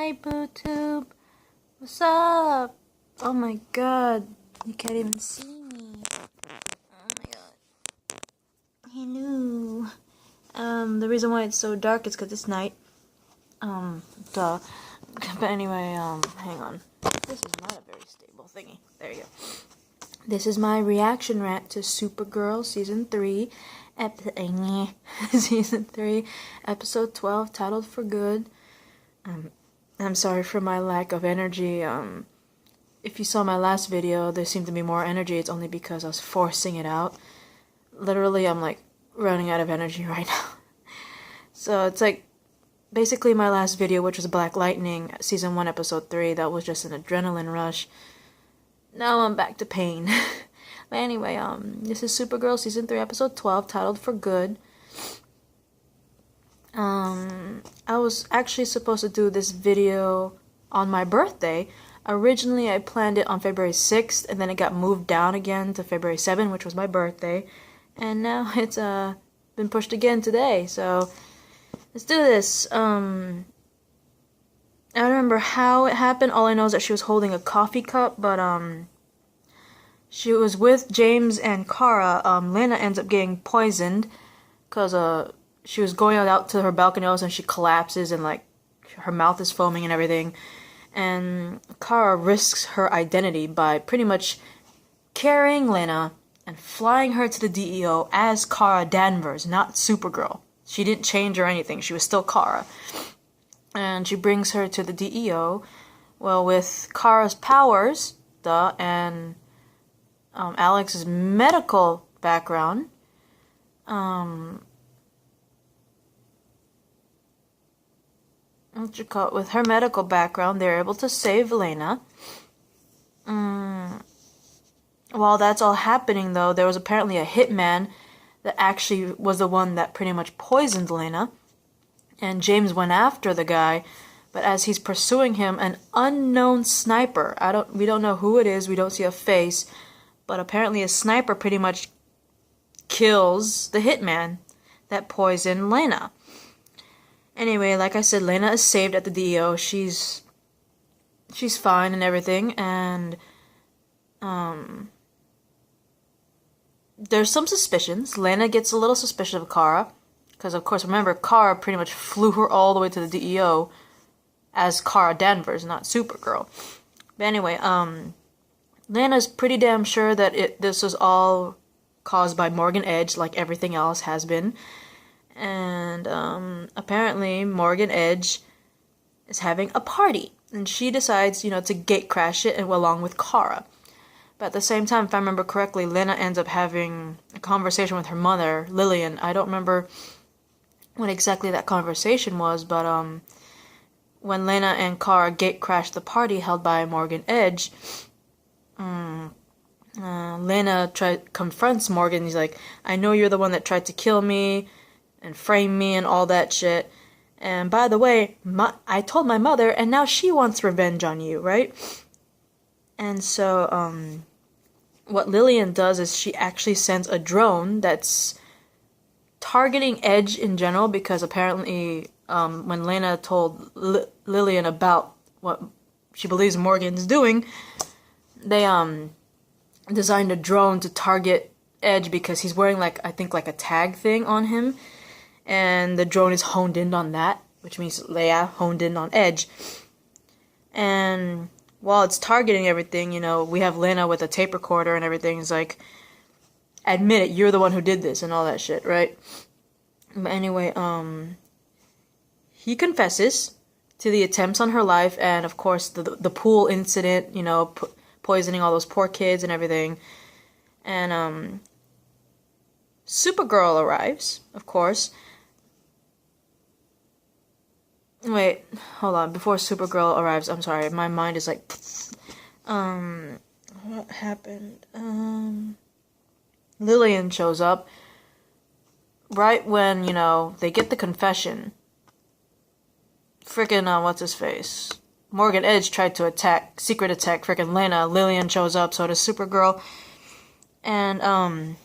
Hi, BooTube. What's up? Oh my god. You can't even see me. Oh my god. Hello. The reason why it's so dark is because it's night. Duh. But anyway, hang on. This is not a very stable thingy. There you go. This is my reaction rant to Supergirl Season 3, Season 3, Episode 12, titled For Good. I'm sorry for my lack of energy. If you saw my last video, there seemed to be more energy. It's only because I was forcing it out. Literally, I'm like running out of energy right now. So it's like basically my last video, which was Black Lightning, Season 1, Episode 3. That was just an adrenaline rush. Now I'm back to pain. But anyway, this is Supergirl Season 3, Episode 12, titled For Good. I was actually supposed to do this video on my birthday. Originally, I planned it on February 6th, and then it got moved down again to February 7th, which was my birthday. And now it's been pushed again today, so let's do this. I don't remember how it happened. All I know is that she was holding a coffee cup, but she was with James and Kara. Lena ends up getting poisoned because she was going out to her balcony and she collapses and like her mouth is foaming and everything. And Kara risks her identity by pretty much carrying Lena and flying her to the DEO as Kara Danvers, not Supergirl. She didn't change or anything. She was still Kara. And she brings her to the DEO, well, with Kara's powers, and Alex's medical background. With her medical background, they're able to save Lena. While that's all happening, though, there was apparently a hitman that actually was the one that pretty much poisoned Lena. And James went after the guy, but as he's pursuing him, an unknown sniper, we don't know who it is, we don't see a face, but apparently a sniper pretty much kills the hitman that poisoned Lena. Anyway, like I said, Lena is saved at the DEO. She's fine and everything, and there's some suspicions. Lena gets a little suspicious of Kara, because of course, remember, Kara pretty much flew her all the way to the DEO as Kara Danvers, not Supergirl. But anyway, Lena's pretty damn sure that this was all caused by Morgan Edge, like everything else has been. And apparently Morgan Edge is having a party, and she decides, to gate crash it, and along with Kara. But at the same time, if I remember correctly, Lena ends up having a conversation with her mother, Lillian. I don't remember what exactly that conversation was, but when Lena and Kara gate crashed the party held by Morgan Edge, Lena confronts Morgan. He's like, I know you're the one that tried to kill me and frame me and all that shit. And by the way, I told my mother, and now she wants revenge on you, right? And so, what Lillian does is she actually sends a drone that's targeting Edge in general, because apparently, when Lena told Lillian about what she believes Morgan's doing, they, designed a drone to target Edge because he's wearing, I think a tag thing on him. And the drone is honed in on that, which means Leia honed in on Edge. And while it's targeting everything, we have Lena with a tape recorder and everything. It's like, admit it, you're the one who did this and all that shit, right? But anyway, he confesses to the attempts on her life and, of course, the pool incident, poisoning all those poor kids and everything. And Supergirl arrives, of course. Wait, hold on. Before Supergirl arrives, I'm sorry, my mind is like, what happened? Lillian shows up right when, they get the confession. Frickin', what's his face? Morgan Edge tried to secret attack frickin' Lena. Lillian shows up, so does Supergirl. And,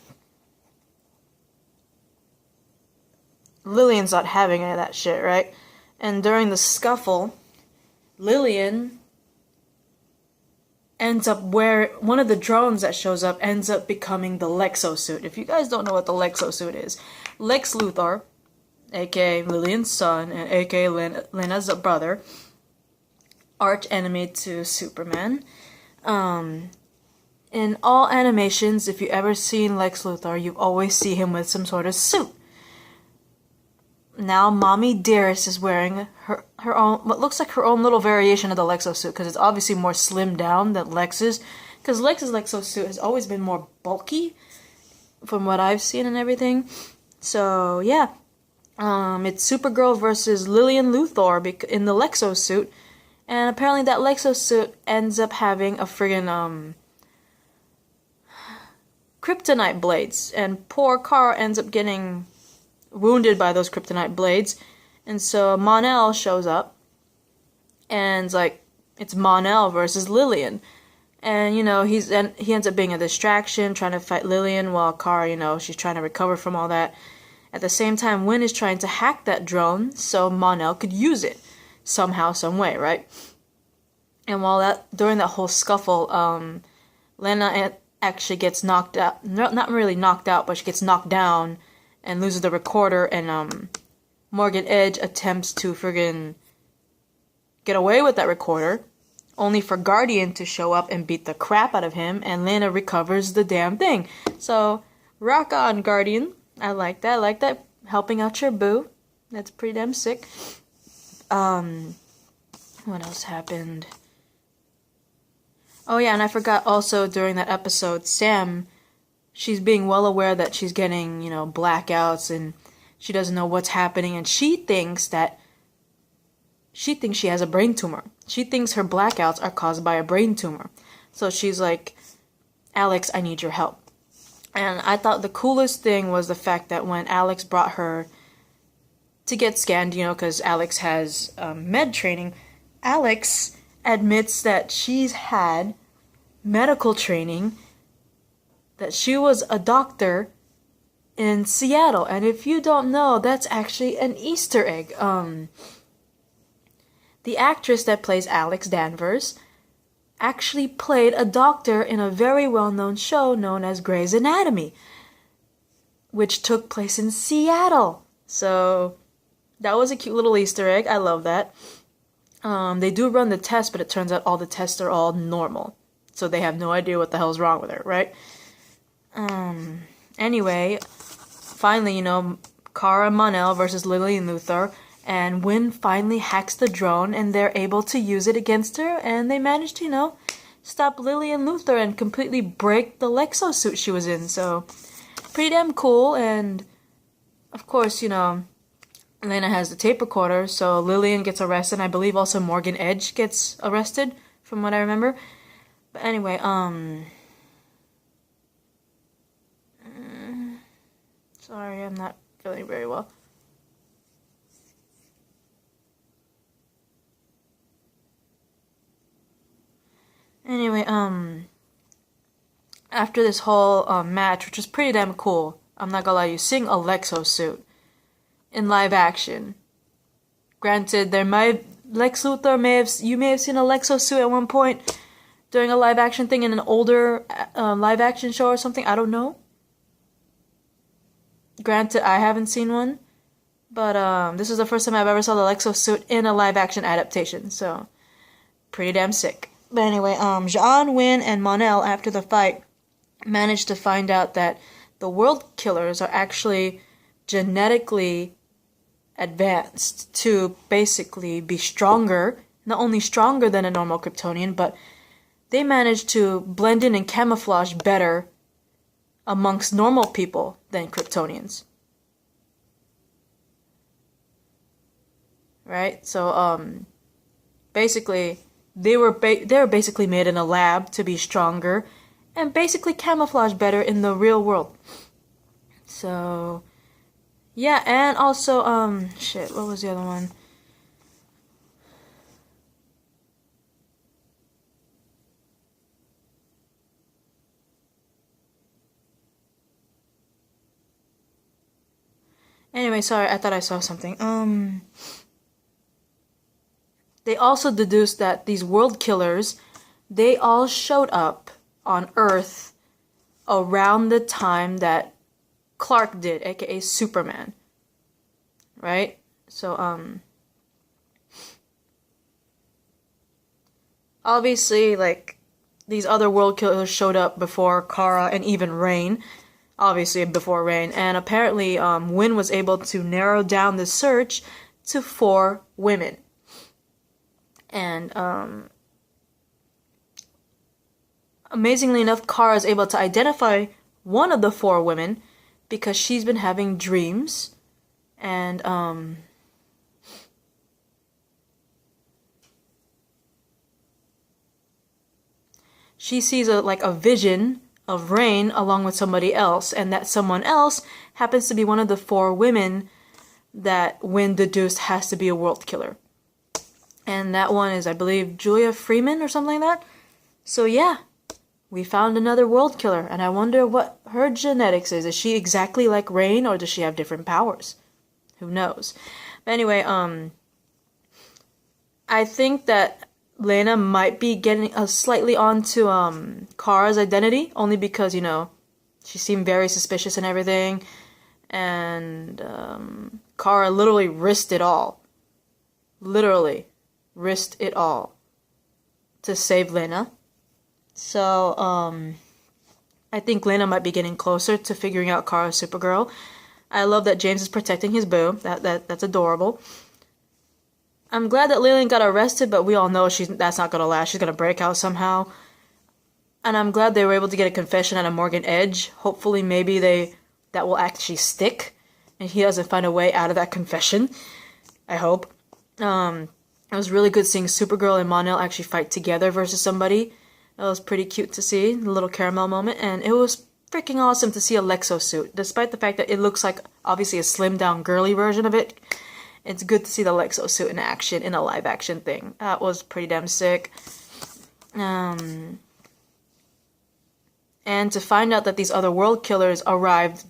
Lillian's not having any of that shit, right? And during the scuffle, Lillian ends up one of the drones that shows up ends up becoming the Lexo suit. If you guys don't know what the Lexo suit is, Lex Luthor, aka Lillian's son, and aka Lena's brother, arch enemy to Superman. In all animations, if you ever seen Lex Luthor, you always see him with some sort of suit. Now, Mommy Dearest is wearing her own, what looks like her own little variation of the Lexo suit, because it's obviously more slimmed down than Lex's. Because Lex's Lexo suit has always been more bulky, from what I've seen and everything. So, yeah. It's Supergirl versus Lillian Luthor in the Lexo suit. And apparently that Lexo suit ends up having a friggin', kryptonite blades. And poor Kara ends up getting wounded by those kryptonite blades. And so Mon-El shows up. And it's Mon-El versus Lillian. And, he ends up being a distraction, trying to fight Lillian, while Kara, she's trying to recover from all that. At the same time, Winn is trying to hack that drone so Mon-El could use it somehow, some way, right? And during that whole scuffle, Lena actually gets knocked out. Not really knocked out, but she gets knocked down and loses the recorder, and Morgan Edge attempts to friggin' get away with that recorder, only for Guardian to show up and beat the crap out of him, and Lena recovers the damn thing. So, rock on, Guardian. I like that. I like that. Helping out your boo. That's pretty damn sick. What else happened? Oh yeah, and I forgot also during that episode, Sam, she's being well aware that she's getting, blackouts, and she doesn't know what's happening, and she thinks she has a brain tumor. She thinks her blackouts are caused by a brain tumor. So she's like, Alex, I need your help. And I thought the coolest thing was the fact that when Alex brought her to get scanned, because Alex has med training, Alex admits that she's had medical training, that she was a doctor in Seattle. And if you don't know, that's actually an Easter egg. The actress that plays Alex Danvers actually played a doctor in a very well-known show known as Grey's Anatomy, which took place in Seattle. So that was a cute little Easter egg. I love that. They do run the test, but it turns out all the tests are all normal. So they have no idea what the hell's wrong with her, right? Anyway, finally, Kara Mon-El versus Lillian Luthor, and Winn finally hacks the drone, and they're able to use it against her, and they managed to, stop Lillian Luthor and completely break the Lexo suit she was in. So, pretty damn cool, and of course, Lena has the tape recorder, so Lillian gets arrested, and I believe also Morgan Edge gets arrested, from what I remember. But anyway, sorry, I'm not feeling very well. Anyway, after this whole match, which was pretty damn cool, I'm not gonna lie to you, seeing a Lexo suit in live action. Granted, Lex Luthor you may have seen a Lexo suit at one point during a live action thing in an older live action show or something. I don't know. Granted, I haven't seen one, but this is the first time I've ever saw the Lexo suit in a live action adaptation. So, pretty damn sick. But anyway, Jean, Winn, and Mon-El, after the fight, managed to find out that the World Killers are actually genetically advanced to basically be stronger, not only stronger than a normal Kryptonian, but they managed to blend in and camouflage better amongst normal people than Kryptonians. Right? So, basically, they were basically made in a lab to be stronger and basically camouflage better in the real world. So, yeah, and also, what was the other one? Anyway, sorry, I thought I saw something. they also deduced that these world killers, they all showed up on Earth around the time that Clark did, aka Superman. Right? So, obviously, like, these other world killers showed up before Kara and even Rain. Obviously, before Rain. And apparently, Wynn was able to narrow down the search to 4 women. And, amazingly enough, Kara is able to identify one of the 4 women because she's been having dreams. And, she sees a vision of Rain along with somebody else, and that someone else happens to be one of the 4 women that Wynn deduced has to be a world killer. And that one is, I believe, Julia Freeman or something like that. So yeah, we found another world killer, and I wonder what her genetics is. Is she exactly like Rain, or does she have different powers? Who knows? But anyway, I think that Lena might be getting slightly onto Kara's identity, only because, you know, she seemed very suspicious and everything, and Kara literally risked it all. Literally risked it all to save Lena. So, I think Lena might be getting closer to figuring out Kara's Supergirl. I love that James is protecting his boo. That's adorable. I'm glad that Lillian got arrested, but we all know that's not gonna last. She's gonna break out somehow. And I'm glad they were able to get a confession out of Morgan Edge. Hopefully, maybe that will actually stick, and he doesn't find a way out of that confession. I hope. It was really good seeing Supergirl and Mon-El actually fight together versus somebody. It was pretty cute to see, the little caramel moment, and it was freaking awesome to see a Lexo suit, despite the fact that it looks like obviously a slimmed down girly version of it. It's good to see the Lexo suit in action in a live action thing. That was pretty damn sick. And to find out that these other world killers arrived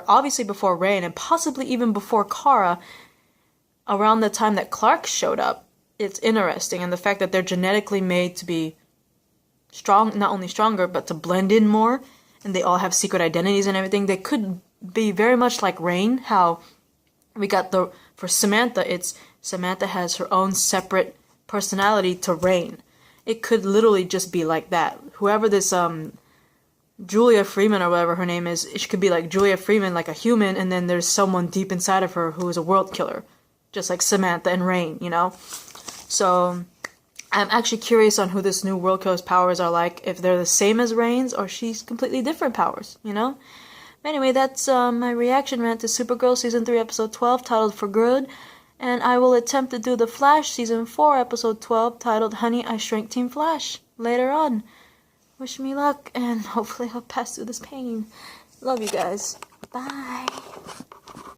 obviously before Rain, and possibly even before Kara, around the time that Clark showed up, it's interesting. And the fact that they're genetically made to be strong, not only stronger, but to blend in more, and they all have secret identities and everything. They could be very much like Rain, how we got for Samantha, Samantha has her own separate personality to Rain. It could literally just be like that. Whoever this, Julia Freeman or whatever her name is, it could be like Julia Freeman, like a human, and then there's someone deep inside of her who is a world killer. Just like Samantha and Rain, you know? So, I'm actually curious on who this new world killer's powers are like, if they're the same as Rain's, or she's completely different powers, you know? Anyway, that's my reaction rant to Supergirl Season 3, Episode 12, titled For Good. And I will attempt to do The Flash Season 4, Episode 12, titled Honey, I Shrink Team Flash, later on. Wish me luck, and hopefully I'll pass through this pain. Love you guys. Bye.